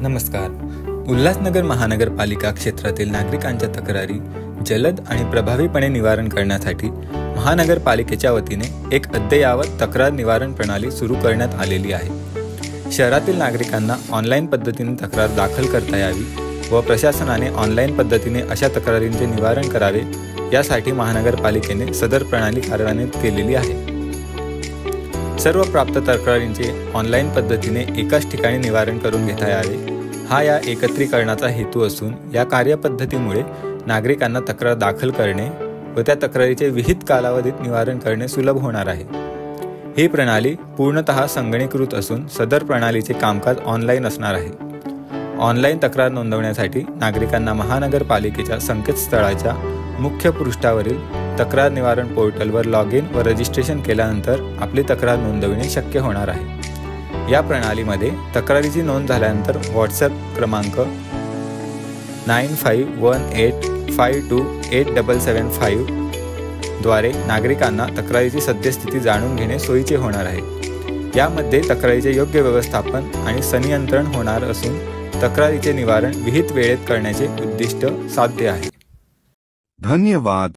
नमस्कार. उल्हासनगर महानगरपालिका क्षेत्रातील नागरिकांच्या तक्रारी जलद आणि प्रभावीपणे निवारण करण्यासाठी महानगरपालिकेच्या वतीने एक अद्ययावत तक्रार निवारण प्रणाली सुरू करण्यात आलेली आहे. शहरातील नागरिकांना ऑनलाईन पद्धतीने तक्रार दाखल करता यावी व प्रशासनाने ऑनलाईन पद्धतीने अशा तक्रारींचे निवारण करावे यासाठी महानगरपालिकेने सदर प्रणाली कार्यान्वित केलेली आहे. सर्व प्राप्त तक्रारींचे ऑनलाईन पद्धतीने एकाच ठिकाणी निवारण करून घेता यावे हा या एकत्रीकरणाचा हेतू असून या कार्यपद्धतीमुळे नागरिकांना तक्रार दाखल करणे व त्या तक्रारीचे विहित कालावधीत निवारण करणे सुलभ होणार आहे. ही प्रणाली पूर्णतः संगणकीकृत असून सदर प्रणालीचे कामकाज ऑनलाईन असणार आहे. ऑनलाईन तक्रार नोंदवण्यासाठी नागरिकांना महानगरपालिकेच्या संकेतस्थळाच्या मुख्य पृष्ठावरील तक्रार निवारण पोर्टलवर लॉग इन व रजिस्ट्रेशन केल्यानंतर आपली तक्रार नोंदविणे शक्य होणार आहे. या प्रणालीमध्ये तक्रारीची नोंद झाल्यानंतर व्हॉट्सॲप क्रमांक 9518528775 द्वारे नागरिकांना तक्रारीची सद्यस्थिती जाणून घेणे सोयीचे होणार आहे. यामध्ये तक्रारीचे योग्य व्यवस्थापन आणि संनियंत्रण होणार असून तक्रारीचे निवारण विहित वेळेत करण्याचे उद्दिष्ट साध्य आहे. धन्यवाद.